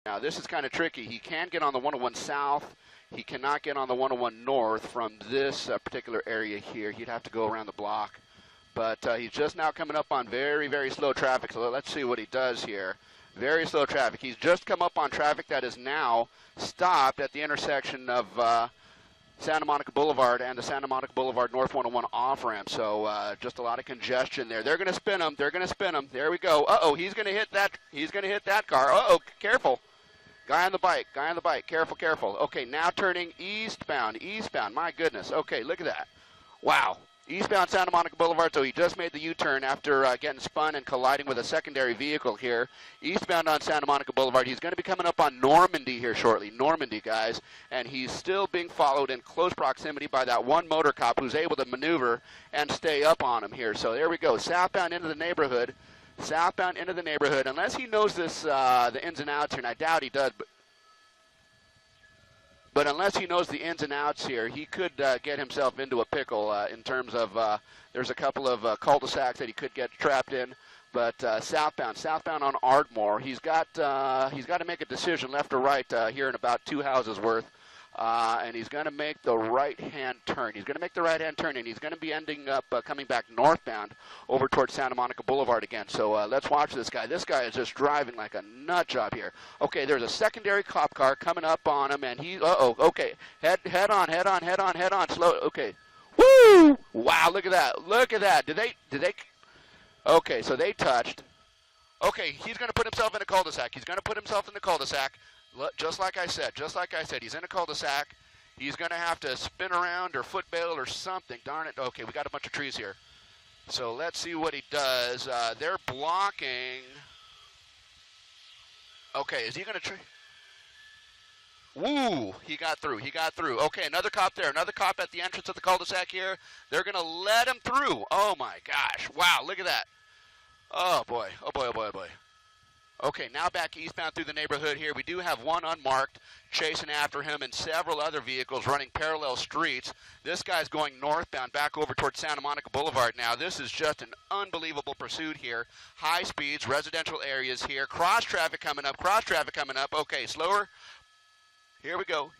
Now, this is kind of tricky. He can get on the 101 south. He cannot get on the 101 north from this particular area here. He'd have to go around the block. But he's just now coming up on very, very slow traffic. So let's see what he does here. Very slow traffic. He's just come up on traffic that is now stopped at the intersection of Santa Monica Boulevard and the Santa Monica Boulevard North 101 off-ramp. So just a lot of congestion there. They're going to spin him. They're going to spin him. There we go. Uh-oh, he's going to hit that. He's going to hit that car. Uh-oh, careful. Guy on the bike. Guy on the bike. Careful, careful. Okay, now turning eastbound. Eastbound. My goodness. Okay, look at that. Wow. Eastbound Santa Monica Boulevard, so he just made the U-turn after getting spun and colliding with a secondary vehicle here. Eastbound on Santa Monica Boulevard. He's going to be coming up on Normandy here shortly. Normandy, guys. And he's still being followed in close proximity by that one motor cop who's able to maneuver and stay up on him here. So there we go. Southbound into the neighborhood. Southbound into the neighborhood. Unless he knows this, the ins and outs here, and I doubt he does, but unless he knows the ins and outs here, he could get himself into a pickle in terms of there's a couple of cul-de-sacs that he could get trapped in. But southbound on Ardmore, he's got to make a decision left or right here in about 2 houses worth, and he's going to make the right-hand turn. He's going to make the right-hand turn, and he's going to be ending up coming back northbound over towards Santa Monica Boulevard again. So let's watch this guy. This guy is just driving like a nut job here. Okay, there's a secondary cop car coming up on him, and he, okay, head on, slow, okay. Woo! Wow, look at that, look at that. Did they, okay, so they touched. Okay, he's going to put himself in a cul-de-sac. He's going to put himself in the cul-de-sac. Just like I said, he's in a cul-de-sac. He's going to have to spin around or foot bail or something. Darn it. Okay, we got a bunch of trees here. So let's see what he does. They're blocking. Okay, is he going to try? Woo, he got through. Okay, another cop there. Another cop at the entrance of the cul-de-sac here. They're going to let him through. Oh, my gosh. Wow, look at that. Oh, boy. Okay, now back eastbound through the neighborhood here. We do have one unmarked chasing after him and several other vehicles running parallel streets. This guy's going northbound back over towards Santa Monica Boulevard now. This is just an unbelievable pursuit here. High speeds, residential areas here. Cross traffic coming up. Okay, slower. Here we go.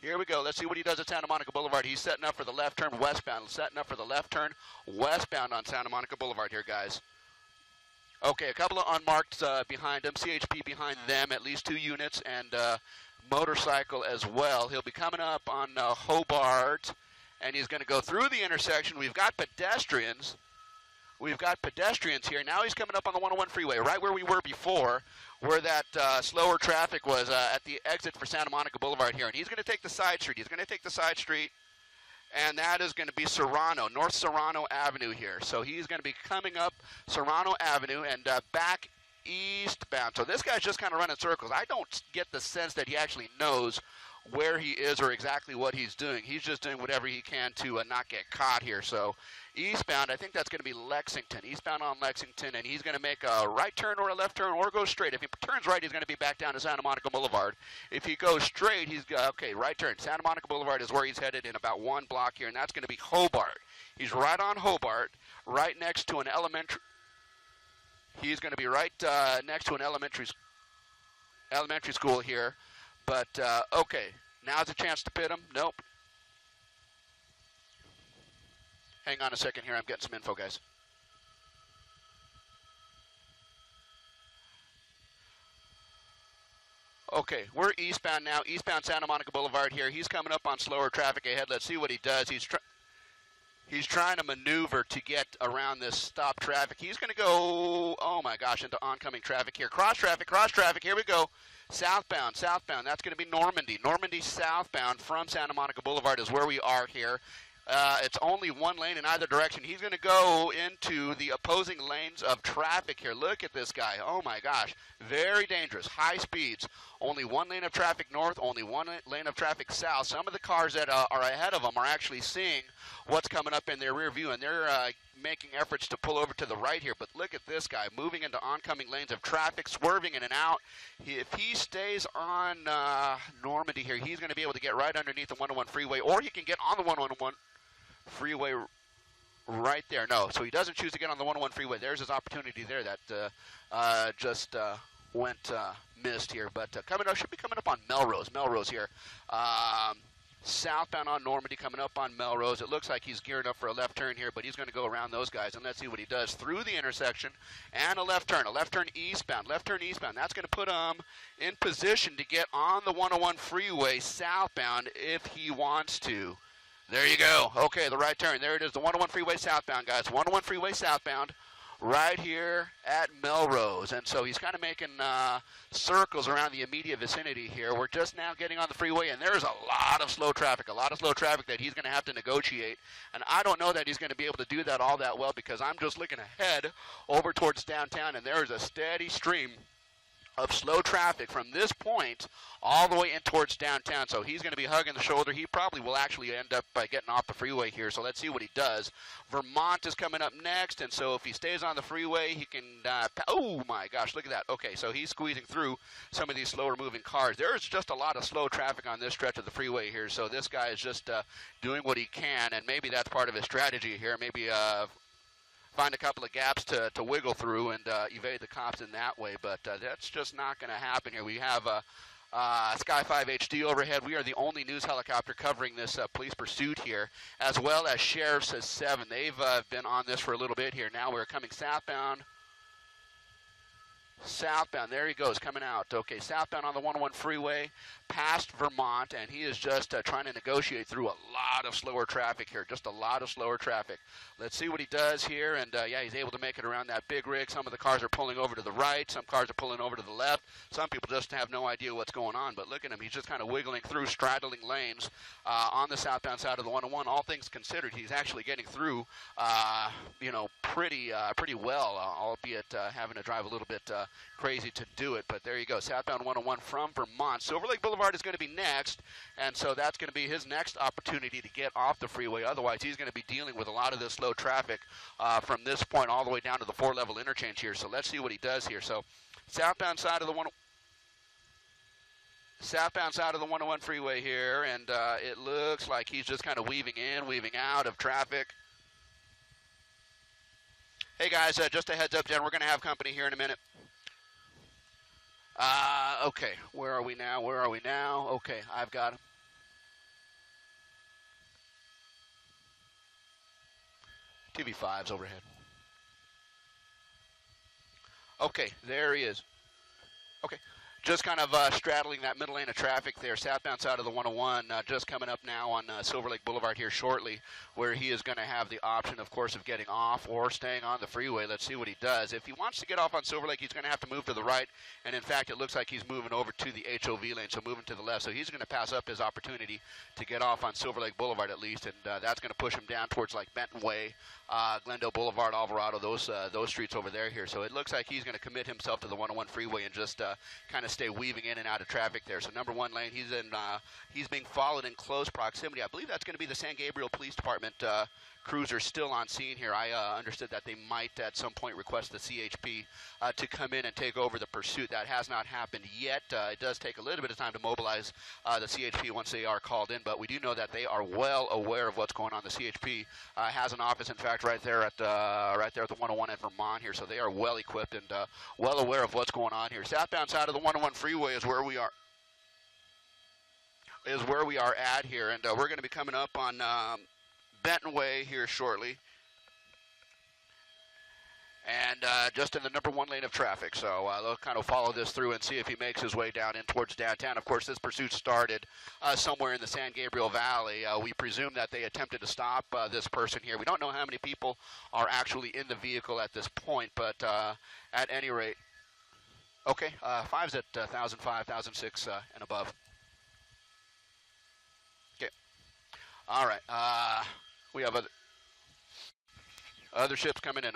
Let's see what he does at Santa Monica Boulevard. He's setting up for the left turn westbound. On Santa Monica Boulevard here, guys. Okay, a couple of unmarked behind him, CHP behind them, at least 2 units, and motorcycle as well. He'll be coming up on Hobart, and he's going to go through the intersection. We've got pedestrians here. Now he's coming up on the 101 freeway, right where we were before, where that slower traffic was at the exit for Santa Monica Boulevard here. And he's going to take the side street. And that is going to be Serrano, North Serrano Avenue here. So he's going to be coming up Serrano Avenue and back eastbound. So this guy's just kind of running circles. I don't get the sense that he actually knows where he is or exactly what he's doing. He's just doing whatever he can to not get caught here. So eastbound, I think that's going to be Lexington, eastbound on Lexington, and he's going to make a right turn or a left turn or go straight. If he turns right, he's going to be back down to Santa Monica Boulevard. If he goes straight, he's, okay, right turn. Santa Monica Boulevard is where he's headed in about 1 block here, and that's going to be Hobart. He's right on Hobart, right next to an elementary. He's going to be right next to an elementary school here. But, okay, now's a chance to pit him. Nope. Hang on a second here. I'm getting some info, guys. Okay, we're eastbound now. Eastbound Santa Monica Boulevard here. He's coming up on slower traffic ahead. Let's see what he does. He's trying to maneuver to get around this stop traffic. He's going to go, oh my gosh, into oncoming traffic here. Cross traffic. Here we go. Southbound. That's going to be Normandy. Normandy southbound from Santa Monica Boulevard is where we are here. It's only 1 lane in either direction. He's going to go into the opposing lanes of traffic here. Look at this guy. Oh, my gosh. Very dangerous. High speeds. Only 1 lane of traffic north, only 1 lane of traffic south. Some of the cars that are ahead of them are actually seeing what's coming up in their rear view, and they're making efforts to pull over to the right here. But look at this guy moving into oncoming lanes of traffic, swerving in and out. If he stays on Normandy here, he's going to be able to get right underneath the 101 freeway, or he can get on the 101 freeway right there. No, so he doesn't choose to get on the 101 freeway. There's his opportunity there. That went missed here. But coming up, should be coming up on Melrose here. Southbound on Normandy, coming up on Melrose. It looks like he's gearing up for a left turn here, but he's going to go around those guys, and let's see what he does through the intersection and a left turn eastbound. That's going to put him in position to get on the 101 freeway southbound if he wants to. There you go. Okay, the right turn. There it is, the 101 freeway southbound, guys. 101 freeway southbound. Right here at Melrose, and so he's kind of making circles around the immediate vicinity here. We're just now getting on the freeway, and there's a lot of slow traffic that he's going to have to negotiate, and I don't know that he's going to be able to do that all that well because I'm just looking ahead over towards downtown, and there's a steady stream of slow traffic from this point all the way in towards downtown. So he's going to be hugging the shoulder. He probably will actually end up by getting off the freeway here. So let's see what he does. Vermont is coming up next, and so if he stays on the freeway, he can, oh my gosh, look at that. Okay, so he's squeezing through some of these slower moving cars. There's just a lot of slow traffic on this stretch of the freeway here. So this guy is just doing what he can, and maybe that's part of his strategy here. Maybe find a couple of gaps to wiggle through and evade the cops in that way, but that's just not going to happen here. We have Sky 5 HD overhead. We are the only news helicopter covering this police pursuit here, as well as Sheriff's 7. They've been on this for a little bit here. Now we're coming southbound. There he goes, coming out. Okay, southbound on the 101 freeway, past Vermont, and he is just trying to negotiate through a lot of slower traffic here, just a lot of slower traffic. Let's see what he does here, and yeah, he's able to make it around that big rig. Some of the cars are pulling over to the right, some cars are pulling over to the left. Some people just have no idea what's going on, but look at him. He's just kind of wiggling through, straddling lanes on the southbound side of the 101. All things considered, he's actually getting through, you know, pretty well, albeit having to drive a little bit crazy to do it. But there you go, southbound 101 from Vermont. Silver Lake Boulevard is going to be next, and so that's going to be his next opportunity to get off the freeway. Otherwise, he's going to be dealing with a lot of this slow traffic from this point all the way down to the 4-level interchange here. So let's see what he does here. So southbound side of the 101 freeway here, and it looks like he's just kind of weaving in, weaving out of traffic. Hey guys, just a heads up, Jen, we're going to have company here in a minute. Okay, where are we now? Okay, I've got him. TV5's overhead. Okay, there he is. Okay, just kind of straddling that middle lane of traffic there, southbound side of the 101, just coming up now on Silver Lake Boulevard here shortly, where he is going to have the option, of course, of getting off or staying on the freeway. Let's see what he does. If he wants to get off on Silver Lake, he's going to have to move to the right, and in fact, it looks like he's moving over to the HOV lane, so moving to the left. So he's going to pass up his opportunity to get off on Silver Lake Boulevard at least, and that's going to push him down towards like Benton Way, Glendale Boulevard, Alvarado, those streets over there here. So it looks like he's going to commit himself to the 101 freeway and just kind of stay weaving in and out of traffic there. So number one lane, he's being followed in close proximity. I believe that's going to be the San Gabriel Police Department cruiser still on scene here. I understood that they might at some point request the CHP to come in and take over the pursuit. That has not happened yet. It does take a little bit of time to mobilize the CHP once they are called in, but we do know that they are well aware of what's going on. The CHP has an office, in fact, right there at the 101 at Vermont here, so they are well equipped and well aware of what's going on here. Southbound side of the 101 freeway is where we are. At here, and we're going to be coming up on Benton Way here shortly, and just in the number one lane of traffic. So they'll kind of follow this through and see if he makes his way down in towards downtown. Of course, this pursuit started somewhere in the San Gabriel Valley. We presume that they attempted to stop this person here. We don't know how many people are actually in the vehicle at this point, but at any rate, okay, 5's at 1,005, 1,006 and above. Okay, all right. We have other ships coming in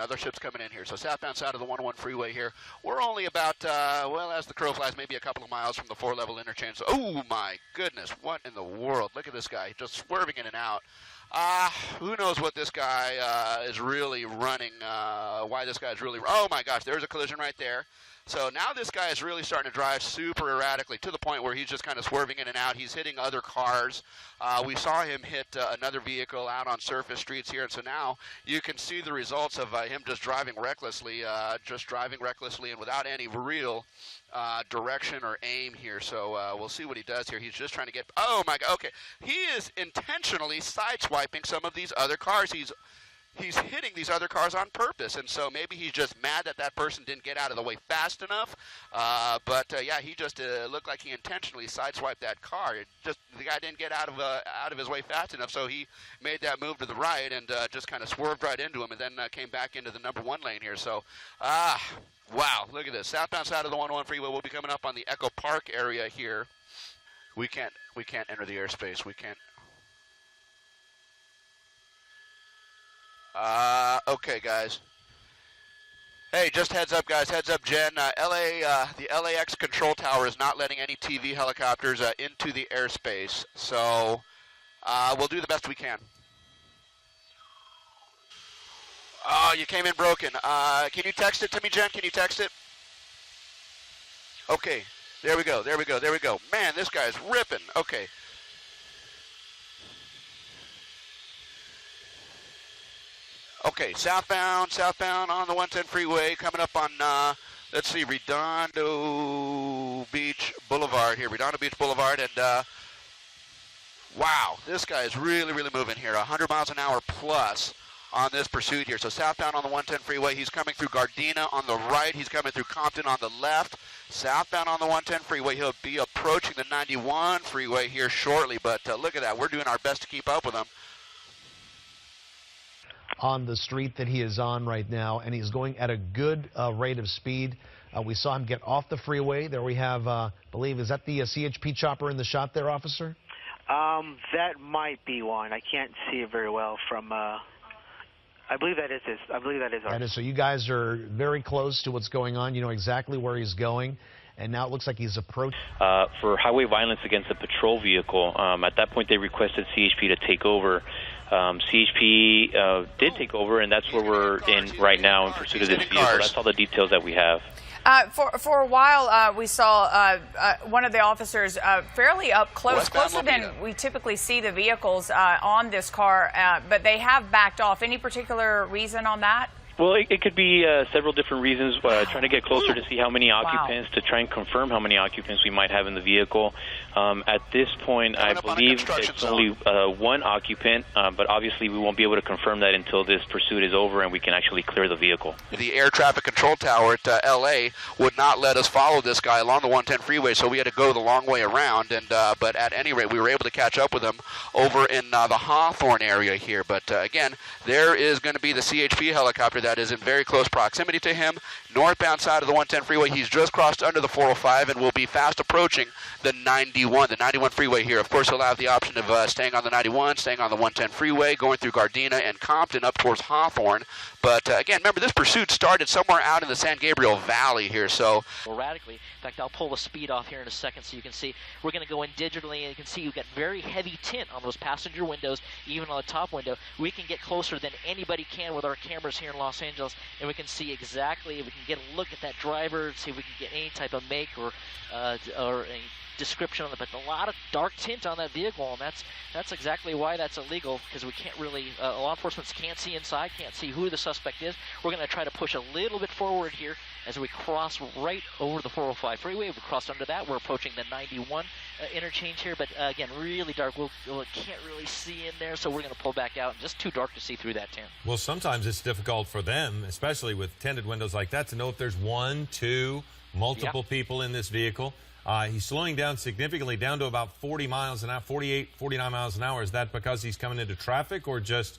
here. So southbound side of the 101 freeway here. We're only about, well, as the crow flies, maybe a couple of miles from the 4-level interchange. So, oh my goodness, what in the world? Look at this guy, just swerving in and out. Who knows what this guy is really running, why this guy's really, oh my gosh, there's a collision right there. So now this guy is really starting to drive super erratically to the point where he's just kind of swerving in and out. He's hitting other cars. We saw him hit another vehicle out on surface streets here, and so now you can see the results of him just driving recklessly, and without any real direction or aim here. So we'll see what he does here. He's just trying to get, oh my God, okay. He is intentionally sideswiping some of these other cars. He's hitting these other cars on purpose, and so maybe he's just mad that that person didn't get out of the way fast enough. Yeah, he just looked like he intentionally sideswiped that car. The guy didn't get out of his way fast enough, so he made that move to the right and just kind of swerved right into him, and then came back into the number 1 lane here. So, wow, look at this. Southbound side of the 101 freeway. We'll be coming up on the Echo Park area here. We can't enter the airspace. We can't. Okay, guys. Hey, just heads up, guys. Heads up, Jen. The LAX control tower is not letting any TV helicopters into the airspace. So we'll do the best we can. Oh, you came in broken. Can you text it to me, Jen? Can you text it? Okay. There we go. Man, this guy's ripping. Okay. Okay, southbound on the 110 freeway, coming up on, let's see, Redondo Beach Boulevard here, and wow, this guy is really moving here, 100 miles an hour plus on this pursuit here. So southbound on the 110 freeway, he's coming through Gardena on the right, he's coming through Compton on the left. Southbound on the 110 freeway, he'll be approaching the 91 freeway here shortly, but look at that, we're doing our best to keep up with him. On the street that he is on right now, and he's going at a good rate of speed. We saw him get off the freeway. There we have, is that the CHP chopper in the shot there, officer? That might be one. I can't see it very well from, I believe that is That is, so you guys are very close to what's going on. You know exactly where he's going. And now it looks like he's approaching. For highway violence against a patrol vehicle, at that point they requested CHP to take over. CHP did take over, and that's where we're in right now in pursuit of this vehicle. That's all the details that we have. For a while, we saw one of the officers fairly up close, closer than we typically see the vehicles on this car, but they have backed off. Any particular reason on that? Well, it could be several different reasons. Trying to get closer to see how many occupants, to try and confirm how many occupants we might have in the vehicle. At this point, I believe it's only one occupant, but obviously we won't be able to confirm that until this pursuit is over and we can actually clear the vehicle. The air traffic control tower at LA would not let us follow this guy along the 110 freeway, so we had to go the long way around. And but at any rate, we were able to catch up with him over in the Hawthorne area here. But again, there is going to be the CHP helicopter that is in very close proximity to him. Northbound side of the 110 freeway, he's just crossed under the 405 and will be fast approaching the 91 freeway here. Of course, he'll have the option of staying on the 91, staying on the 110 freeway, going through Gardena and Compton up towards Hawthorne. But again, remember, this pursuit started somewhere out in the San Gabriel Valley here, so... Radically. In fact, I'll pull the speed off here in a second so you can see. We're going to go in digitally, and you can see you've got very heavy tint on those passenger windows, even on the top window. We can get closer than anybody can with our cameras here in Los Angeles, and we can see exactly, we can get a look at that driver, see if we can get any type of make or any description on it, but a lot of dark tint on that vehicle, and that's exactly why that's illegal, because we can't really, law enforcement can't see inside, can't see who the suspect is. We're going to try to push a little bit forward here as we cross right over the 405 freeway. We crossed under that. We're approaching the 91 interchange here, but again, really dark. We can't really see in there, so we're going to pull back out. Just too dark to see through that tint. Well, sometimes it's difficult for them, especially with tinted windows like that, to know if there's one, two, multiple people in this vehicle. He's slowing down significantly, down to about 40 miles an hour, 48, 49 miles an hour. Is that because he's coming into traffic or just...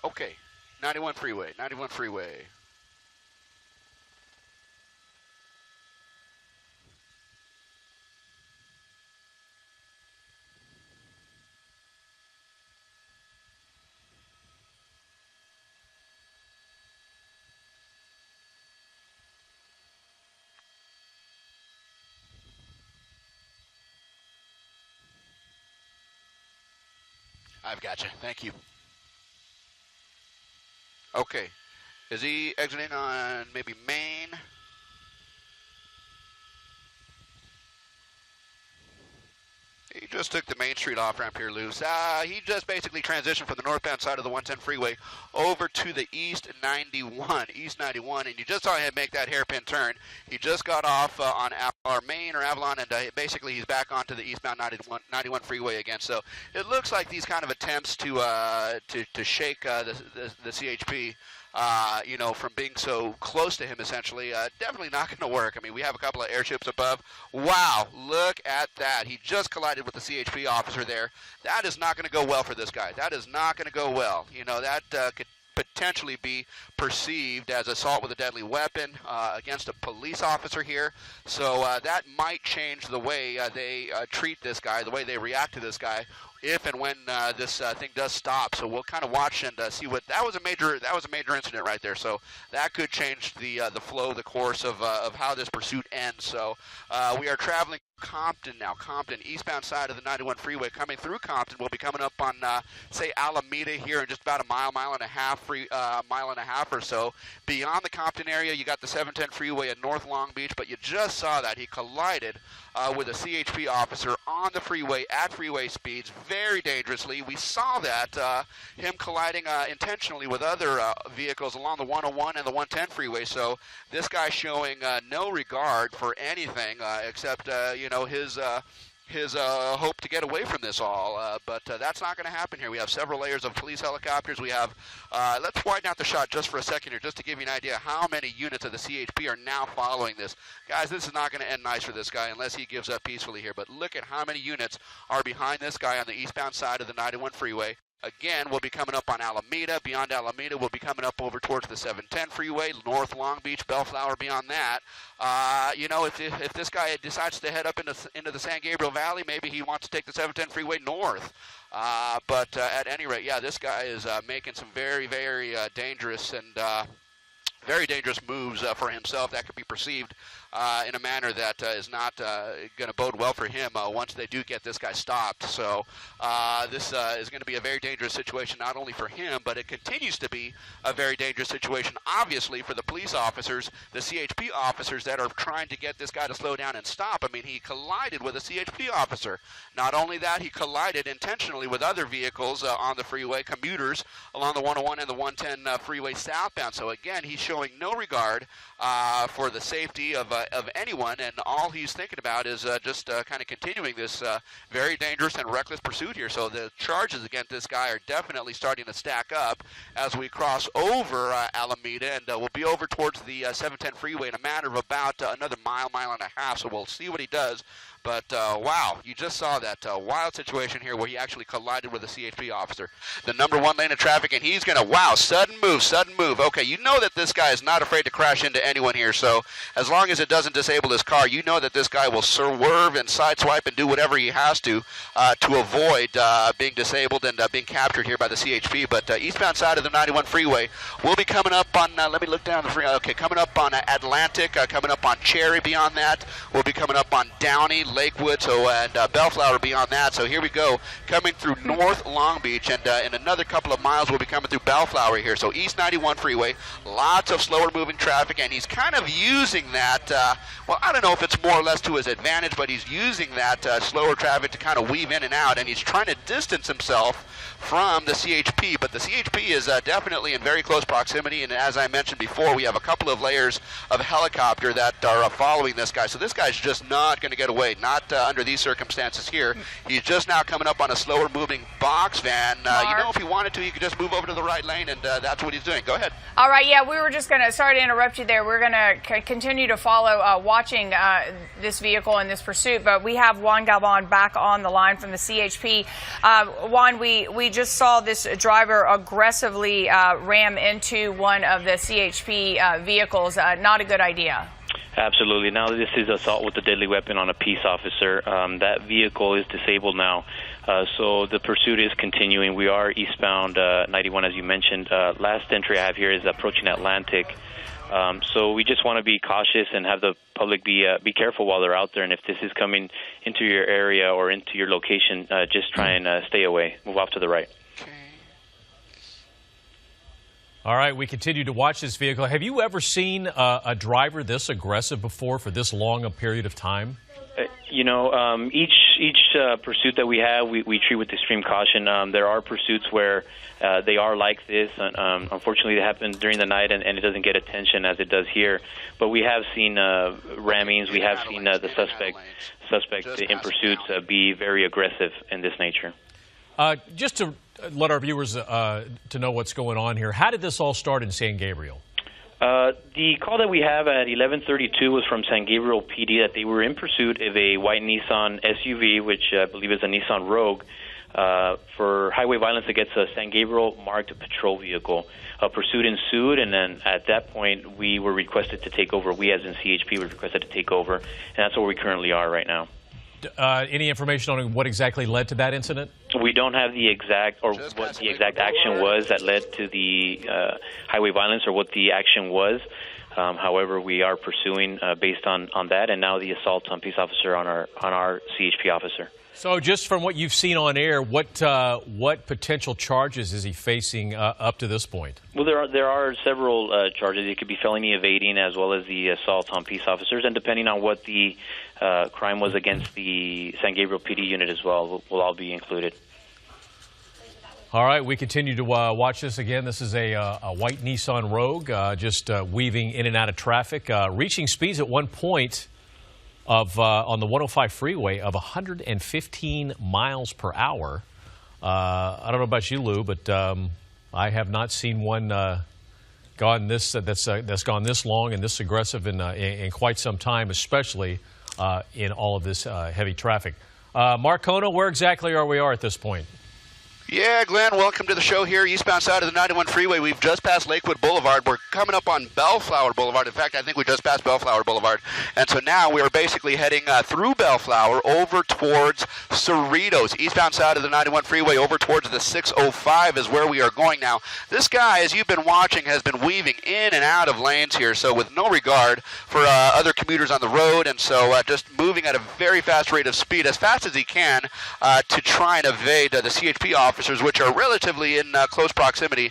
Okay, 91 freeway. I've got you. Thank you. Okay. Is he exiting on maybe Main? He just took the Main Street off-ramp here loose. He just basically transitioned from the northbound side of the 110 freeway over to the East 91, and you just saw him make that hairpin turn. He just got off on our Main or Avalon, and basically he's back onto the eastbound 91 freeway again. So it looks like these kind of attempts to shake the CHP, from being so close to him, essentially, definitely not going to work. I mean, we have a couple of airships above. Wow, look at that. He just collided with the CHP officer there. That is not going to go well for this guy. That is not going to go well. That could potentially be perceived as assault with a deadly weapon against a police officer here. So that might change the way they treat this guy, the way they react to this guy, if and when this thing does stop. So we'll kind of watch and see what that was a major incident right there. So that could change the flow, the course of how this pursuit ends. So we are traveling Compton now. Compton, eastbound side of the 91 freeway. Coming through Compton, we'll be coming up on say Alameda here in just about a mile and a half or so. Beyond the Compton area, you got the 710 freeway at North Long Beach, but you just saw that he collided with a CHP officer on the freeway at freeway speeds, very dangerously. We saw that him colliding intentionally with other vehicles along the 101 and the 110 freeway. So this guy showing no regard for anything except his hope to get away from this all, but that's not going to happen here. We have several layers of police helicopters. We have, let's widen out the shot just for a second here, just to give you an idea how many units of the CHP are now following this. Guys, this is not going to end nice for this guy unless he gives up peacefully here, but look at how many units are behind this guy on the eastbound side of the 91 freeway. Again, we'll be coming up on Alameda. Beyond Alameda, we'll be coming up over towards the 710 freeway, North Long Beach, Bellflower beyond that. If this guy decides to head up into the San Gabriel Valley, maybe he wants to take the 710 freeway north. But at any rate, yeah, this guy is making some very, very dangerous and very dangerous moves for himself that could be perceived in a manner that is not going to bode well for him once they do get this guy stopped. So this is going to be a very dangerous situation, not only for him, but it continues to be a very dangerous situation, obviously, for the police officers, the CHP officers that are trying to get this guy to slow down and stop. I mean, he collided with a CHP officer. Not only that, he collided intentionally with other vehicles on the freeway, commuters along the 101 and the 110 freeway southbound. So again, he's showing no regard for the safety of anyone, and all he's thinking about is just kind of continuing this very dangerous and reckless pursuit here. So the charges against this guy are definitely starting to stack up as we cross over Alameda, and we'll be over towards the 710 freeway in a matter of about another mile and a half. So we'll see what he does. But, wow, you just saw that wild situation here where he actually collided with a CHP officer. The number one lane of traffic, and he's going to, wow, sudden move. Okay, you know that this guy is not afraid to crash into anyone here, so as long as it doesn't disable his car, you know that this guy will swerve and sideswipe and do whatever he has to avoid being disabled and being captured here by the CHP. But eastbound side of the 91 freeway, we'll be coming up on, let me look down the freeway, okay, coming up on Atlantic, coming up on Cherry beyond that. We'll be coming up on Downey, Lakewood, and Bellflower beyond that. So here we go, coming through North Long Beach, and in another couple of miles we'll be coming through Bellflower here. So East 91 freeway, lots of slower moving traffic, and he's kind of using that, well, I don't know if it's more or less to his advantage, but he's using that slower traffic to kind of weave in and out, and he's trying to distance himself from the CHP, but the CHP is definitely in very close proximity, and as I mentioned before, we have a couple of layers of helicopter that are following this guy, so this guy's just not going to get away, not under these circumstances here. He's just now coming up on a slower moving box van. If he wanted to, he could just move over to the right lane, and that's what he's doing. Go ahead. All right, yeah, we were just going to, sorry to interrupt you there, we're going to continue to follow, watching this vehicle and this pursuit, but we have Juan Galvan back on the line from the CHP. Juan, we just saw this driver aggressively ram into one of the CHP vehicles. Not a good idea. Absolutely. Now this is assault with a deadly weapon on a peace officer. That vehicle is disabled now, so the pursuit is continuing. We are eastbound 91, as you mentioned. Last entry I have here is approaching Atlantic. So we just want to be cautious and have the public be careful while they're out there. And if this is coming into your area or into your location, just try and stay away. Move off to the right. All right, we continue to watch this vehicle. Have you ever seen a driver this aggressive before for this long a period of time? Each pursuit that we have, we treat with extreme caution. There are pursuits where they are like this. Unfortunately, it happens during the night, and it doesn't get attention as it does here. But we have seen rammings. We have seen the suspect in pursuits be very aggressive in this nature. Just to let our viewers to know what's going on here, how did this all start in San Gabriel? The call that we have at 11:32 was from San Gabriel PD that they were in pursuit of a white Nissan SUV, which I believe is a Nissan Rogue, for highway violence against a San Gabriel marked patrol vehicle. A pursuit ensued, and then at that point we were requested to take over. We, as in CHP, were requested to take over, and that's where we currently are right now. Any information on what exactly led to that incident? We don't have the exact, or what the exact action was that led to the highway violence, or what the action was. However, we are pursuing based on that, and now the assault on peace officer on our CHP officer. So, just from what you've seen on air, what potential charges is he facing up to this point? Well, there are several charges. It could be felony evading as well as the assault on peace officers, and depending on what the crime was against the San Gabriel PD unit as well, will all be included. All right, we continue to watch this again. This is a white Nissan Rogue, just weaving in and out of traffic, reaching speeds at one point of on the 105 freeway of 115 miles per hour. I don't know about you, Lou, but I have not seen one gone this that's gone this long and this aggressive in quite some time, especially in all of this heavy traffic. Mark Kono, where exactly are we at this point? Yeah, Glenn, welcome to the show here, eastbound side of the 91 freeway. We've just passed Lakewood Boulevard. We're coming up on Bellflower Boulevard. In fact, I think we just passed Bellflower Boulevard. And so now we are basically heading through Bellflower over towards Cerritos. Eastbound side of the 91 freeway over towards the 605 is where we are going now. This guy, as you've been watching, has been weaving in and out of lanes here, so with no regard for other commuters on the road, and so just moving at a very fast rate of speed, as fast as he can, to try and evade the CHP officers, which are relatively in close proximity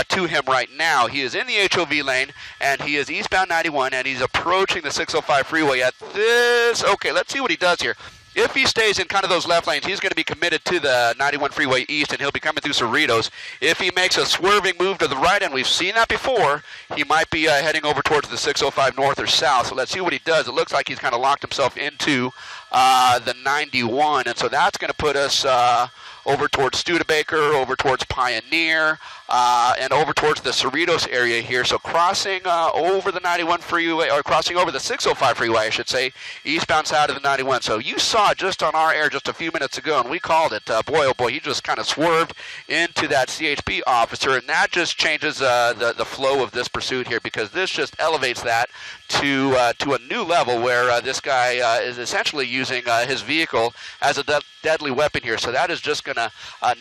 to him right now. He is in the HOV lane, and he is eastbound 91, and he's approaching the 605 freeway at this. Okay, let's see what he does here. If he stays in kind of those left lanes, he's going to be committed to the 91 freeway east, and he'll be coming through Cerritos. If he makes a swerving move to the right, and we've seen that before, he might be heading over towards the 605 north or south. So let's see what he does. It looks like he's kind of locked himself into the 91, and so that's going to put us over towards Studebaker, over towards Pioneer, and over towards the Cerritos area here. So crossing over the 91 freeway, or crossing over the 605 freeway, I should say, eastbound side of the 91. So you saw just on our air just a few minutes ago, and we called it, boy, oh boy, he just kind of swerved into that CHP officer, and that just changes the flow of this pursuit here, because this just elevates that to a new level where this guy is essentially using his vehicle as a deadly weapon here. So that is just going to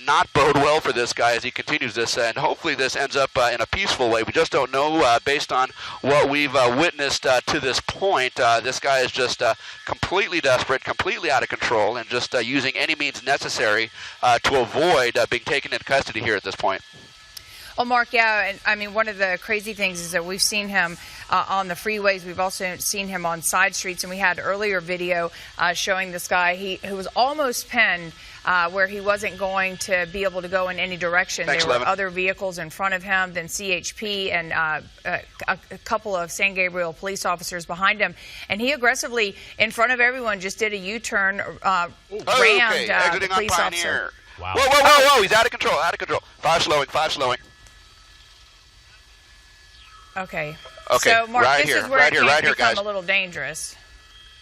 not bode well for this guy as he continues this, and hopefully this ends up in a peaceful way. We just don't know based on what we've witnessed to this point. This guy is just completely desperate, completely out of control, and just using any means necessary to avoid being taken into custody here at this point. Well, Mark, yeah, and I mean, one of the crazy things is that we've seen him on the freeways. We've also seen him on side streets, and we had earlier video showing this guy who was almost penned where he wasn't going to be able to go in any direction. Thanks, there were Levin. other vehicles in front of him, then CHP and a couple of San Gabriel police officers behind him, and he aggressively, in front of everyone, just did a U-turn, rammed the police officer. Wow. Whoa, whoa, whoa, whoa, he's out of control, out of control. Five slowing. Okay. Okay, So, Mark, right this here, is where right it here, can right here, become guys. a little dangerous.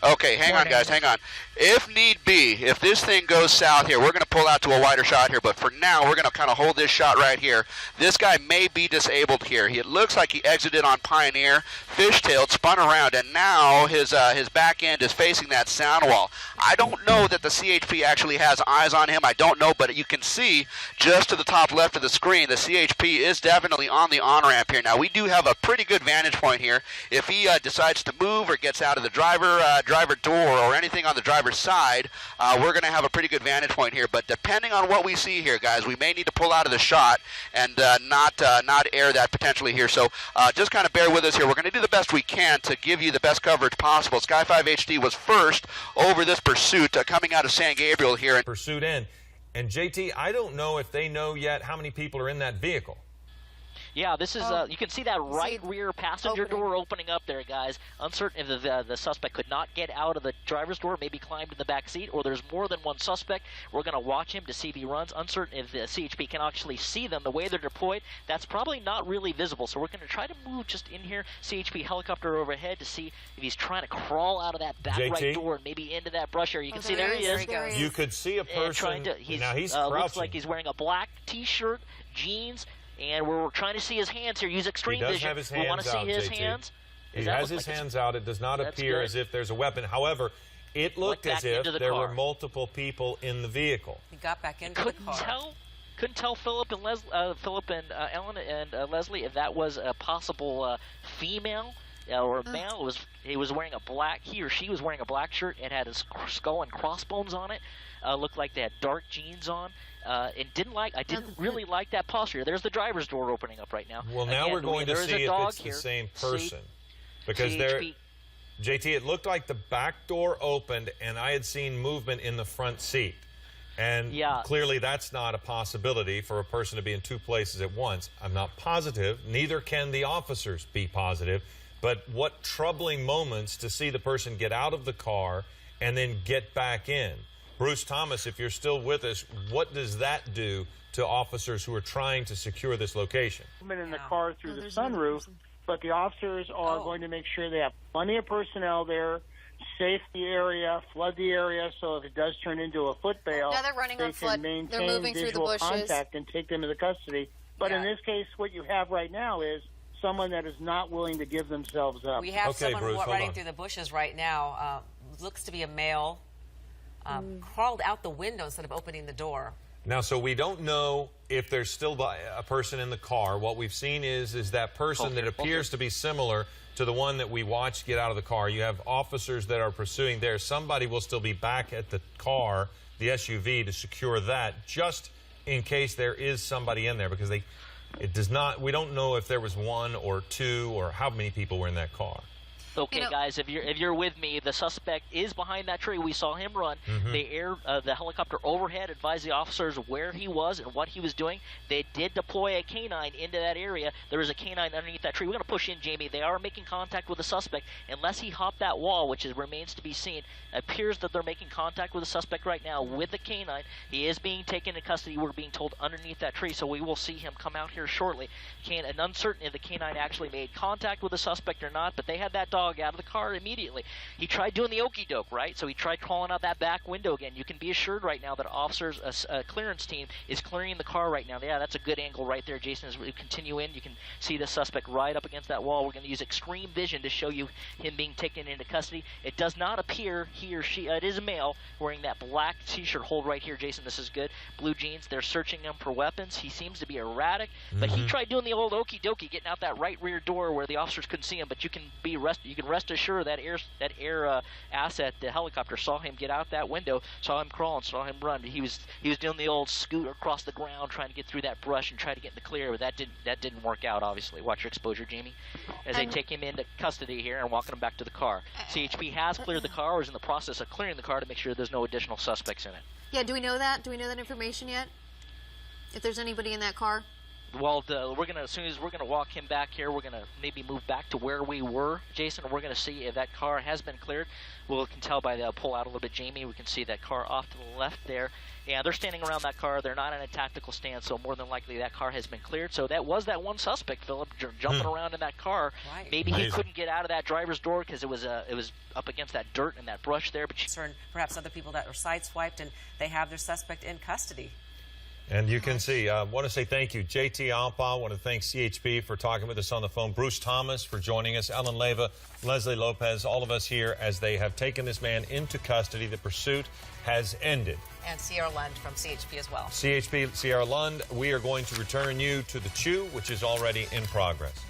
Okay, hang on, guys, hang on. If need be, if this thing goes south here, we're going to pull out to a wider shot here, but for now, we're going to kind of hold this shot right here. This guy may be disabled here. It looks like he exited on Pioneer, fishtailed, spun around, and now his back end is facing that sound wall. I don't know that the CHP actually has eyes on him. I don't know, but you can see just to the top left of the screen, the CHP is definitely on the on-ramp here. Now, we do have a pretty good vantage point here. If he decides to move or gets out of the driver's driver door or anything on the driver's side, we're going to have a pretty good vantage point here. But depending on what we see here, guys, we may need to pull out of the shot and not air that potentially here. So just kind of bear with us here. We're going to do the best we can to give you the best coverage possible. Sky 5 HD was first over this pursuit coming out of San Gabriel here. Pursuit in. And JT, I don't know if they know yet how many people are in that vehicle. Yeah, this is, you can see that right rear passenger door opening up there, guys. Uncertain if the suspect could not get out of the driver's door, maybe climbed in the back seat, or there's more than one suspect. We're going to watch him to see if he runs. Uncertain if the CHP can actually see them. The way they're deployed, that's probably not really visible. So we're going to try to move just in here, CHP helicopter overhead, to see if he's trying to crawl out of that back right door and maybe into that brush area. You can see there he is. You could see a person. Now he's crouching. Looks like he's wearing a black T-shirt, jeans, and we're trying to see his hands here. Use extreme vision. Have his hands we want to see out, his JT. hands. He has his hands out. It does not appear as if there's a weapon. However, it looked as if there were multiple people in the vehicle. He got back into the car. Couldn't tell Philip and Ellen and Leslie if that was a possible female or male. He was wearing a black. He or she was wearing a black shirt. It had his skull and crossbones on it. Looked like they had dark jeans on. I didn't really like that posture. There's the driver's door opening up right now. Well, now we're going to see if it's the same person. Because JT, it looked like the back door opened and I had seen movement in the front seat. And clearly that's not a possibility for a person to be in two places at once. I'm not positive. Neither can the officers be positive. But what troubling moments to see the person get out of the car and then get back in. Bruce Thomas, if you're still with us, what does that do to officers who are trying to secure this location? In the car through the sunroof, but the officers are going to make sure they have plenty of personnel there, safe the area, flood the area, so if it does turn into a foot bail, now they're running on flood. They're moving through the bushes. Contact and take them into custody. But in this case, what you have right now is someone that is not willing to give themselves up. We have someone running through the bushes right now. Looks to be a male. Crawled out the window instead of opening the door. Now, so we don't know if there's still a person in the car. What we've seen is that person that appears to be similar to the one that we watched get out of the car. You have officers that are pursuing there. Somebody will still be back at the car, the SUV, to secure that, just in case there is somebody in there, because we don't know if there was one or two or how many people were in that car. Okay, guys, if you're with me, the suspect is behind that tree. We saw him run. The helicopter overhead advised the officers where he was and what he was doing. They did deploy a canine into that area. There is a canine underneath that tree. We're going to push in, Jamie. They are making contact with the suspect. Unless he hopped that wall, which remains to be seen, it appears that they're making contact with the suspect right now with the canine. He is being taken into custody, we're being told, underneath that tree, so we will see him come out here shortly. And uncertain if the canine actually made contact with the suspect or not, but they had that dog out of the car immediately. He tried doing the okey doke, right? So he tried crawling out that back window again. You can be assured right now that officers, a clearance team, is clearing the car right now. Yeah, that's a good angle right there, Jason. As we continue in, you can see the suspect right up against that wall. We're going to use extreme vision to show you him being taken into custody. It does not appear he or she, it is a male wearing that black T-shirt. Hold right here, Jason. This is good. Blue jeans. They're searching him for weapons. He seems to be erratic, but he tried doing the old okey dokey, getting out that right rear door where the officers couldn't see him. But you can rest assured that air asset, the helicopter, saw him get out that window, saw him crawling, saw him run. He was doing the old scoot across the ground, trying to get through that brush and try to get in the clear, but that didn't work out. Obviously, watch your exposure, Jamie, as they take him into custody here and walking him back to the car. CHP has cleared the car, or is in the process of clearing the car to make sure there's no additional suspects in it. Yeah, do we know that? Do we know that information yet? If there's anybody in that car? Well, as soon as we're gonna walk him back here, we're gonna maybe move back to where we were, Jason. And we're gonna see if that car has been cleared. We can tell by the pull out a little bit, Jamie. We can see that car off to the left there. Yeah, they're standing around that car. They're not in a tactical stance, so more than likely that car has been cleared. So that was that one suspect, Philip, jumping around in that car. Right. Maybe he couldn't get out of that driver's door because it was up against that dirt and that brush there. But perhaps other people that were sideswiped and they have their suspect in custody. And you can see, I want to say thank you, JT Alpa. I want to thank CHP for talking with us on the phone. Bruce Thomas for joining us. Ellen Leyva, Leslie Lopez, all of us here as they have taken this man into custody. The pursuit has ended. And Sierra Lund from CHP as well. CHP, Sierra Lund, we are going to return you to the Chew, which is already in progress.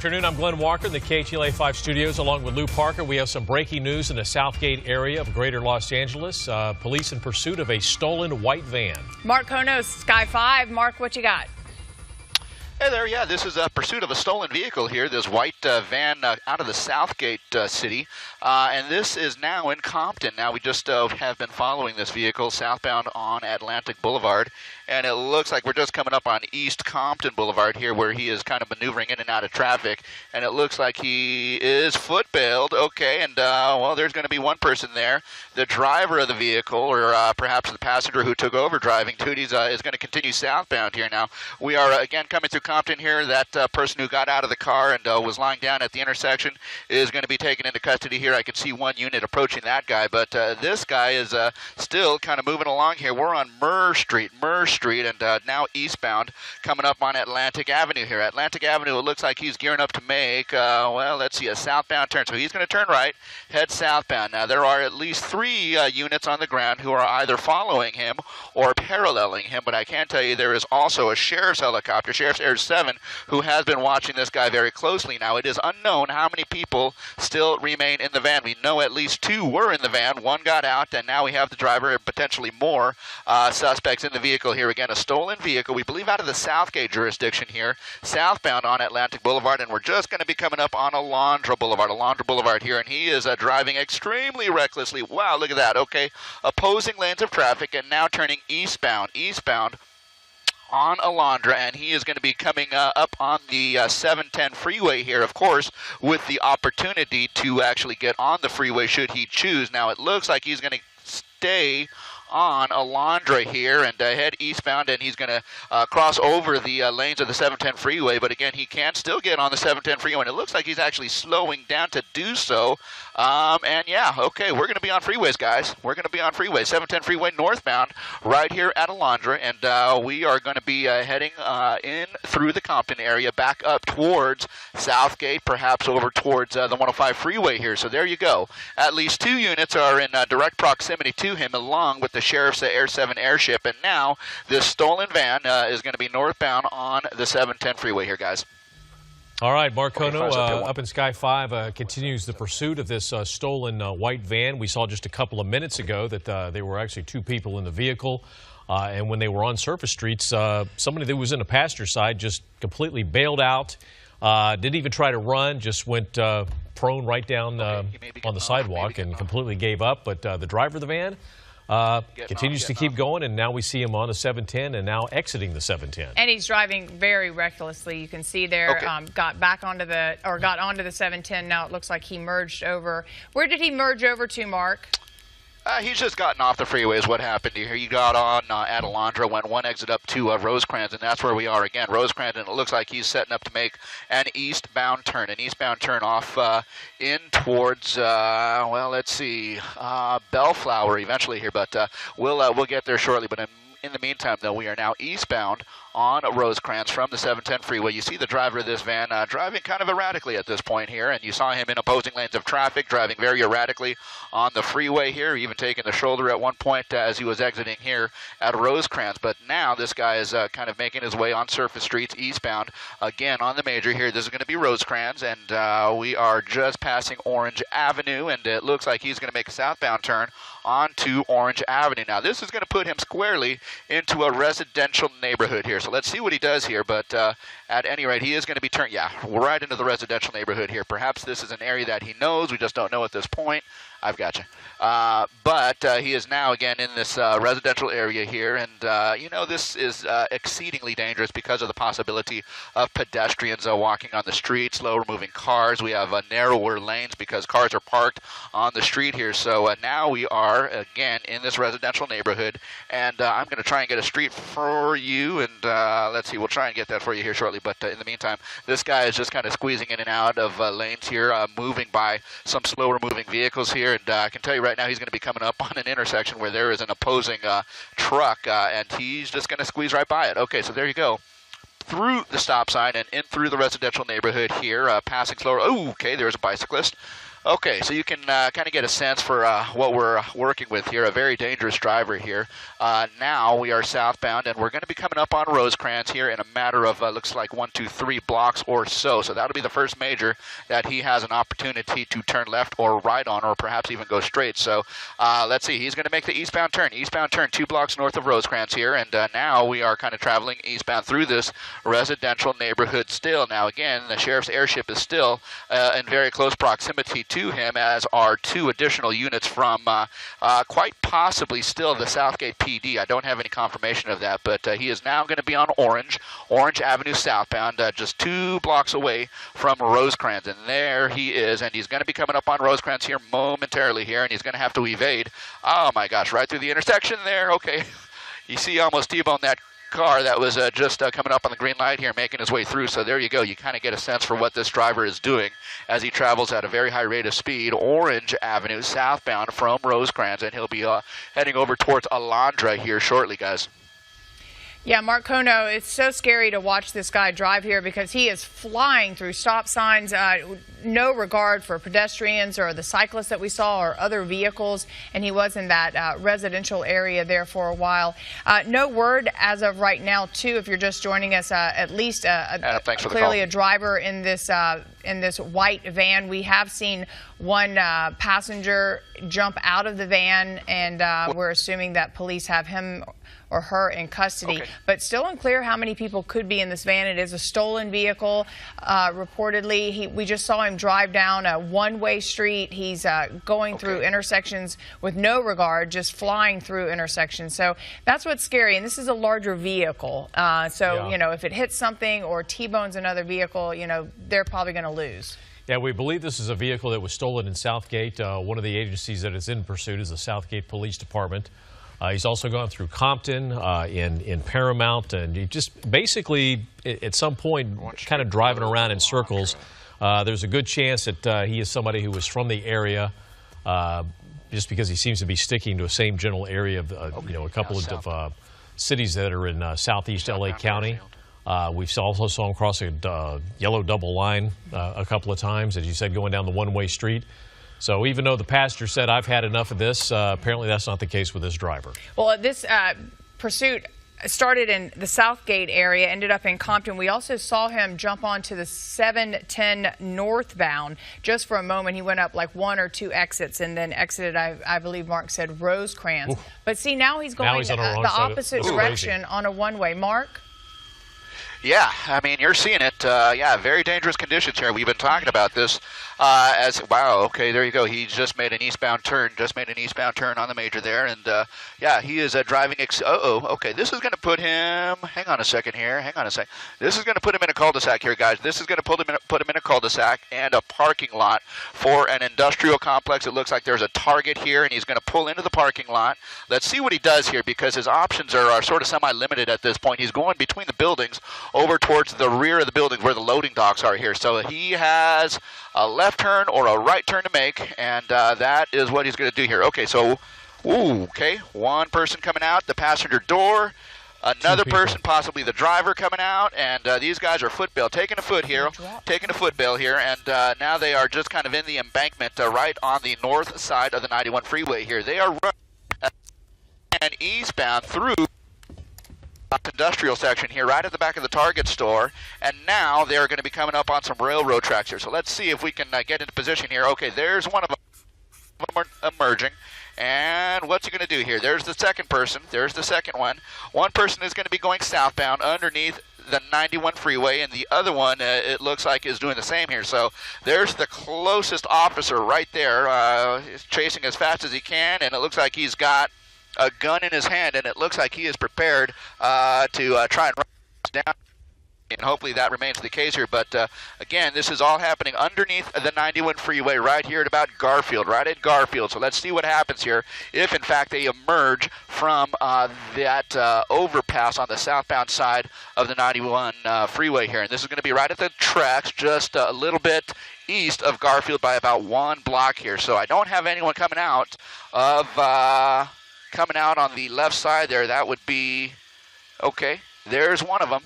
Afternoon, I'm Glenn Walker in the KTLA 5 studios along with Lou Parker. We have some breaking news in the Southgate area of greater Los Angeles. Police in pursuit of a stolen white van. Mark Konos, Sky 5. Mark, what you got? Hey there, yeah, this is a pursuit of a stolen vehicle here, this white van out of the Southgate city, and this is now in Compton. Now, we just have been following this vehicle southbound on Atlantic Boulevard, and it looks like we're just coming up on East Compton Boulevard here where he is kind of maneuvering in and out of traffic, and it looks like he is foot-bailed. Okay, and, well, there's going to be one person there. The driver of the vehicle, or perhaps the passenger who took over driving duties, is going to continue southbound here. Now, we are, again, coming through Compton here. That person who got out of the car and was lying down at the intersection is going to be taken into custody here. I can see one unit approaching that guy, but this guy is still kind of moving along here. We're on Murr Street, and now eastbound, coming up on Atlantic Avenue here. Atlantic Avenue, it looks like he's gearing up to make, well, let's see, a southbound turn. So he's going to turn right, head southbound. Now, there are at least 3 units on the ground who are either following him or paralleling him, but I can tell you there is also a sheriff's helicopter, Sheriff's Air 7, who has been watching this guy very closely. Now, it is unknown how many people still remain in the van. We know at least 2 were in the van. 1 got out, and now we have the driver and potentially more suspects in the vehicle here. Again, a stolen vehicle, we believe out of the Southgate jurisdiction here, southbound on Atlantic Boulevard, and we're just going to be coming up on Alondra Boulevard here, and he is driving extremely recklessly. Wow, look at that. Okay, opposing lanes of traffic, and now turning eastbound on Alondra, and he is going to be coming up on the 710 freeway here, of course, with the opportunity to actually get on the freeway should he choose. Now, it looks like he's going to stay on Alondra here and head eastbound, and he's going to cross over the lanes of the 710 freeway, but again, he can still get on the 710 freeway, and it looks like he's actually slowing down to do so. And yeah, okay, we're going to be on freeways, guys. We're going to be on freeways. 710 freeway northbound right here at Alondra, and we are going to be heading in through the Compton area back up towards Southgate, perhaps over towards the 105 freeway here. So there you go. At least 2 units are in direct proximity to him, along with the Sheriff's Air 7 airship, and now this stolen van is going to be northbound on the 710 freeway here, guys. All right, Mark Kono up in Sky 5 continues the pursuit of this stolen white van. We saw just a couple of minutes ago that there were actually 2 people in the vehicle, and when they were on surface streets, somebody that was in the passenger side just completely bailed out, didn't even try to run, just went prone right down on the sidewalk and completely gave up. But the driver of the van continues to keep going, and now we see him on the 710 and now exiting the 710. And he's driving very recklessly. You can see there, got onto the 710. Now it looks like he merged over. Where did he merge over to, Mark? He's just gotten off the freeway is what happened here. He got on at Alondra, went one exit up to Rosecrans, and that's where we are again. Rosecrans, and it looks like he's setting up to make an eastbound turn off in towards, well, let's see, Bellflower eventually here, but we'll get there shortly. But in the meantime, though, we are now eastbound on Rosecrans from the 710 freeway. You see the driver of this van driving kind of erratically at this point here, and you saw him in opposing lanes of traffic, driving very erratically on the freeway here, even taking the shoulder at one point as he was exiting here at Rosecrans. But now this guy is kind of making his way on surface streets eastbound, again on the major here. This is going to be Rosecrans, and we are just passing Orange Avenue, and it looks like he's going to make a southbound turn onto Orange Avenue. Now, this is going to put him squarely into a residential neighborhood here. So let's see what he does here, but at any rate, he is going to be turned, right into the residential neighborhood here. Perhaps this is an area that he knows. We just don't know at this point. I've got you. But he is now, again, in this residential area here, and, you know, this is exceedingly dangerous because of the possibility of pedestrians walking on the street, slower-moving cars. We have narrower lanes because cars are parked on the street here. So now we are, again, in this residential neighborhood, and I'm going to try and get a street for you, and let's see, we'll try and get that for you here shortly. But in the meantime, this guy is just kind of squeezing in and out of lanes here, moving by some slower-moving vehicles here. And I can tell you right now, he's going to be coming up on an intersection where there is an opposing truck, and he's just going to squeeze right by it. Okay, so there you go. Through the stop sign and in through the residential neighborhood here, passing slower. Oh, okay, there's a bicyclist. Okay, so you can kind of get a sense for what we're working with here. A very dangerous driver here. Now we are southbound, and we're going to be coming up on Rosecrans here in a matter of, looks like 1, 2, 3 blocks or so. So that'll be the first major that he has an opportunity to turn left or right on, or perhaps even go straight. So let's see. He's going to make the eastbound turn. Eastbound turn 2 blocks north of Rosecrans here, and now we are kind of traveling eastbound through this residential neighborhood still. Now, again, the sheriff's airship is still in very close proximity to him, as are 2 additional units from quite possibly still the Southgate PD. I don't have any confirmation of that, but he is now going to be on Orange Avenue southbound, just 2 blocks away from Rosecrans, and there he is, and he's going to be coming up on Rosecrans here momentarily here, and he's going to have to evade. Oh my gosh, right through the intersection there. Okay, you see almost T-bone that car that was just coming up on the green light here, making his way through. So there you go. You kind of get a sense for what this driver is doing as he travels at a very high rate of speed. Orange Avenue southbound from Rosecrans, and he'll be heading over towards Alondra here shortly, guys. Yeah, Mark Kono, it's so scary to watch this guy drive here because he is flying through stop signs, no regard for pedestrians or the cyclists that we saw or other vehicles, and he was in that residential area there for a while. No word as of right now, too, if you're just joining us, at least clearly a driver in this white van. We have seen one passenger jump out of the van, and we're assuming that police have him or her in custody, but still unclear how many people could be in this van. It is a stolen vehicle, reportedly. We just saw him drive down a one-way street. He's going through intersections with no regard, just flying through intersections. So that's what's scary, and this is a larger vehicle. You know, if it hits something or T-bones another vehicle, you know, they're probably going to lose. Yeah, we believe this is a vehicle that was stolen in Southgate. One of the agencies that is in pursuit is the Southgate Police Department. He's also gone through Compton, in Paramount, and he just basically, at some point, kind of driving around in circles. There's a good chance that he is somebody who was from the area, just because he seems to be sticking to the same general area of, you know, a couple of cities that are in southeast L.A. County. We've also saw him cross a yellow double line a couple of times, as you said, going down the one-way street. So even though the passenger said, I've had enough of this, apparently that's not the case with this driver. Well, this pursuit started in the Southgate area, ended up in Compton. We also saw him jump onto the 710 northbound just for a moment. He went up like 1 or 2 exits and then exited, I believe Mark said, Rosecrans. But see, now he's going the opposite direction on a one-way. Mark? Yeah, I mean, you're seeing it. Yeah, very dangerous conditions here. We've been talking about this wow, okay, there you go. He just made an eastbound turn, on the major there. And, yeah, he is driving. Okay, this is going to put him, hang on a second here. This is going to put him in a cul-de-sac here, guys. This is going to put him in a cul-de-sac and a parking lot for an industrial complex. It looks like there's a Target here, and he's going to pull into the parking lot. Let's see what he does here, because his options are sort of semi-limited at this point. He's going between the buildings over towards the rear of the building where the loading docks are here. So he has a left turn or a right turn to make, and that is what he's going to do here. Okay, so, okay, one person coming out the passenger door, another person, possibly the driver, coming out, and these guys are taking a footbail here, and now they are just kind of in the embankment right on the north side of the 91 freeway here. They are running and eastbound through industrial section here, right at the back of the Target store, and now they're going to be coming up on some railroad tracks here. So let's see if we can get into position here. Okay, there's one of them emerging, and what's he going to do here? There's the second person. There's the second one. One person is going to be going southbound underneath the 91 freeway, and the other one, it looks like, is doing the same here. So there's the closest officer right there. He's chasing as fast as he can, and it looks like he's got a gun in his hand, and it looks like he is prepared to try and run down, and hopefully that remains the case here. But again, this is all happening underneath the 91 freeway right here at about Garfield, right at Garfield. So let's see what happens here if in fact they emerge from that overpass on the southbound side of the 91 freeway here. And this is going to be right at the tracks, just a little bit east of Garfield by about 1 block here. So I don't have anyone coming out of on the left side there. That would be, okay, there's one of them,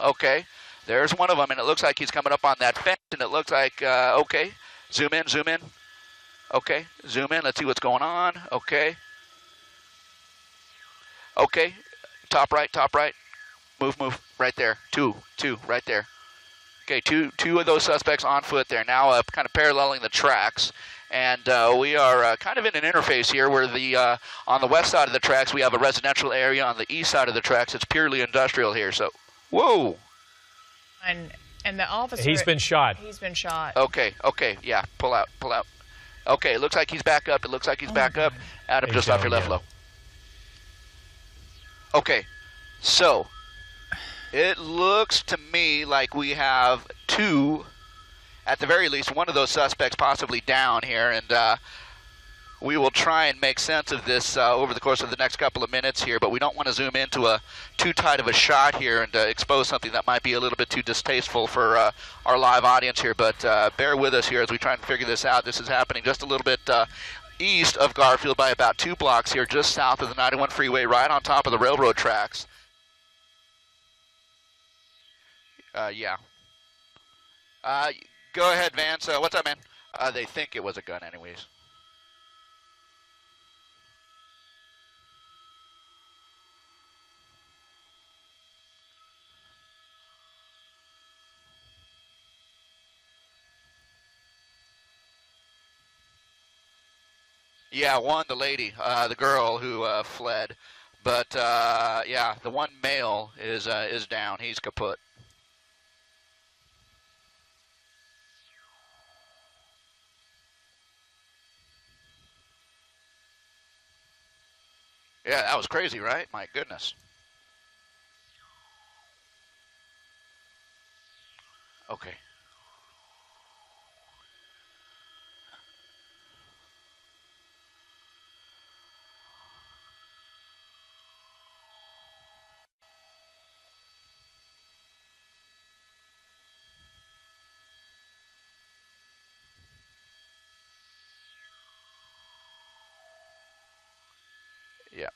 okay, there's one of them, and it looks like he's coming up on that fence, and it looks like, okay, Zoom in, zoom in. Okay, zoom in. Let's see what's going on. Okay. Okay, top right, top right. Move, move, right there. Two, right there. Okay, two of those suspects on foot there. Now kind of paralleling the tracks. And we are kind of in an interface here where the on the west side of the tracks we have a residential area. On the east side of the tracks it's purely industrial here. So, whoa. And the officer... He's been shot. He's been shot. Okay, yeah, pull out. Okay, it looks like he's back up. Back up. Adam, just off your left low. Okay, so it looks to me like we have two, at the very least, one of those suspects possibly down here, and we will try and make sense of this over the course of the next couple of minutes here, but we don't want to zoom into too tight of a shot here and expose something that might be a little bit too distasteful for our live audience here, but bear with us here as we try and figure this out. This is happening just a little bit east of Garfield by about 2 blocks here, just south of the 91 freeway, right on top of the railroad tracks. Yeah. Go ahead, Vance. What's up, man? They think it was a gun anyways. Yeah, one, the lady, the girl who fled. But, yeah, the one male is down. He's kaput. Yeah, that was crazy, right? My goodness. Okay. Yeah.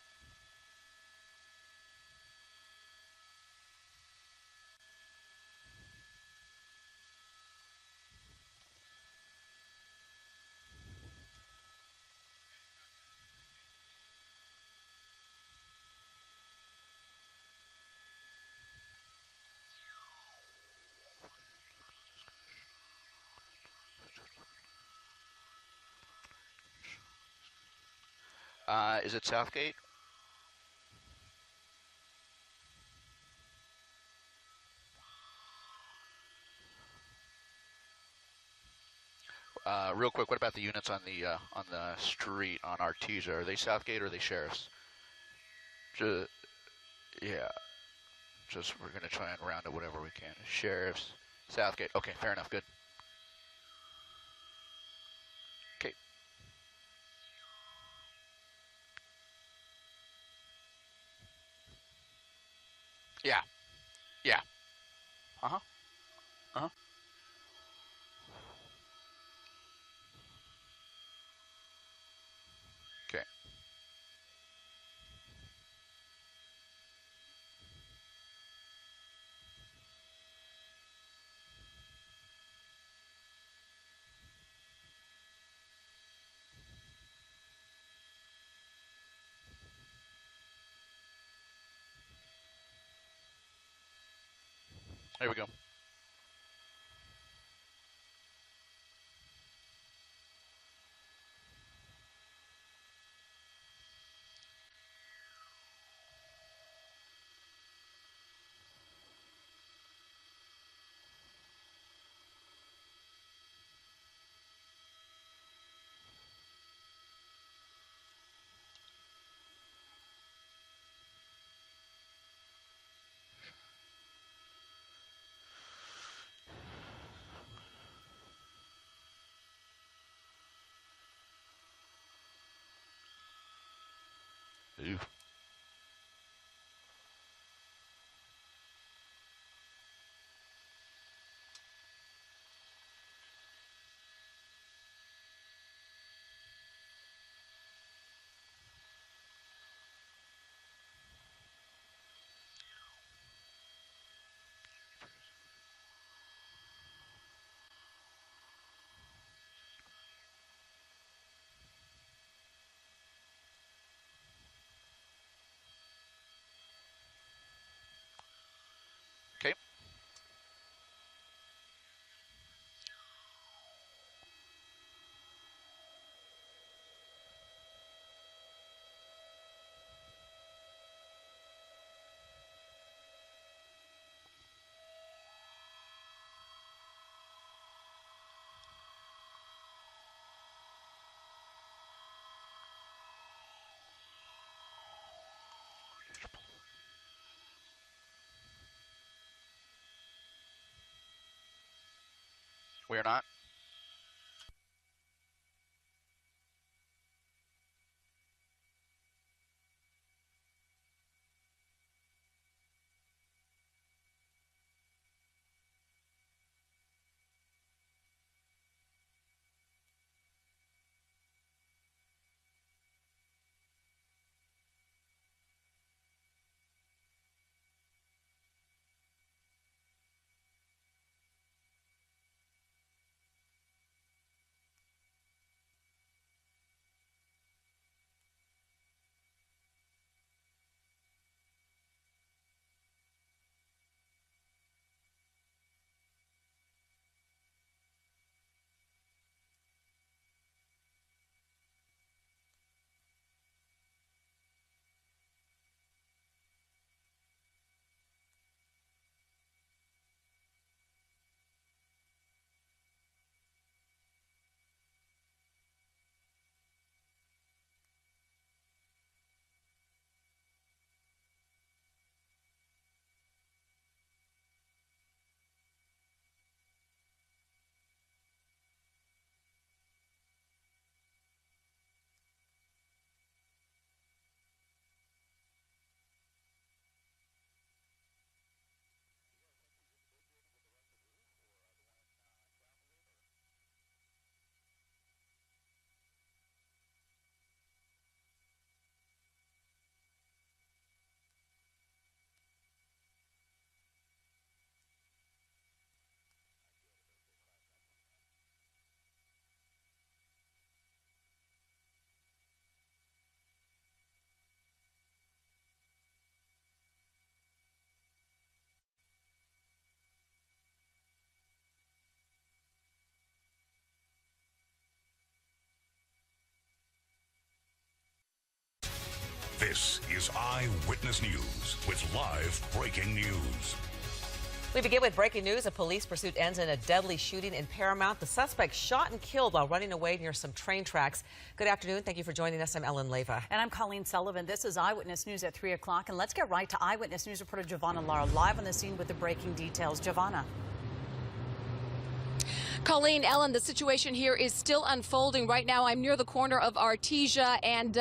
Is it Southgate? Real quick, what about the units on the street on Artesia? Are they Southgate or are they sheriffs? Yeah. Just we're gonna try and round it whatever we can. Sheriffs, Southgate. Okay, fair enough. Good. Okay. Yeah. Yeah. Uh-huh. Uh-huh. Okay. There we go. We are not. This is Eyewitness News with live breaking news. We begin with breaking news. A police pursuit ends in a deadly shooting in Paramount. The suspect shot and killed while running away near some train tracks. Good afternoon. Thank you for joining us. I'm Ellen Leyva. And I'm Colleen Sullivan. This is Eyewitness News at 3 o'clock. And let's get right to Eyewitness News reporter Giovanna Lara live on the scene with the breaking details. Giovanna. Colleen, Ellen, the situation here is still unfolding right now. I'm near the corner of Artesia and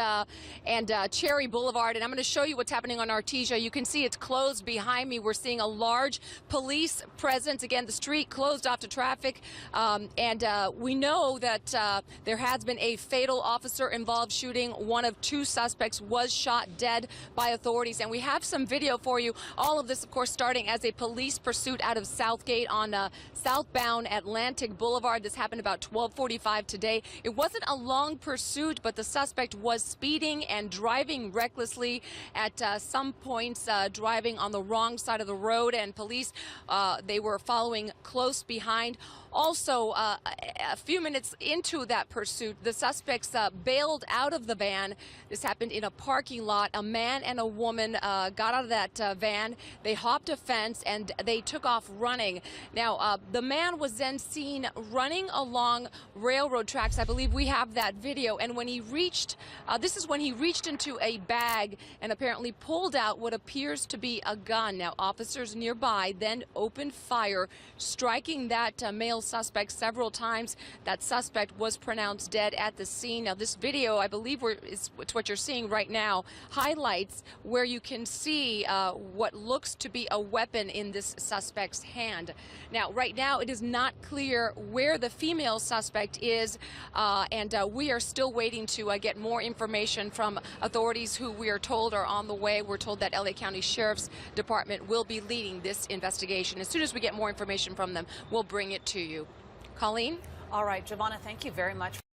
Cherry Boulevard, and I'm going to show you what's happening on Artesia. You can see it's closed behind me. We're seeing a large police presence. Again, the street closed off to traffic, and we know that there has been a fatal officer-involved shooting. One of two suspects was shot dead by authorities, and we have some video for you. All of this, of course, starting as a police pursuit out of Southgate on southbound Atlantic Boulevard. This happened about 12:45 today. It wasn't a long pursuit, but the suspect was speeding and driving recklessly at some points, driving on the wrong side of the road, and police, they were following close behind. Also, a few minutes into that pursuit, the suspects bailed out of the van. This happened in a parking lot. A man and a woman got out of that van. They hopped a fence and they took off running. Now, the man was then seen running along railroad tracks. I believe we have that video. And when he reached, this is when he reached into a bag and apparently pulled out what appears to be a gun. Now, officers nearby then opened fire, striking that male suspect several times. That suspect was pronounced dead at the scene. Now, this video, I believe it's what you're seeing right now, highlights where you can see what looks to be a weapon in this suspect's hand. Now, right now, it is not clear where the female suspect is, and we are still waiting to get more information from authorities who we are told are on the way. We're told that LA County Sheriff's Department will be leading this investigation. As soon as we get more information from them, we'll bring it to you. Colleen? All right, Giovanna, thank you very much.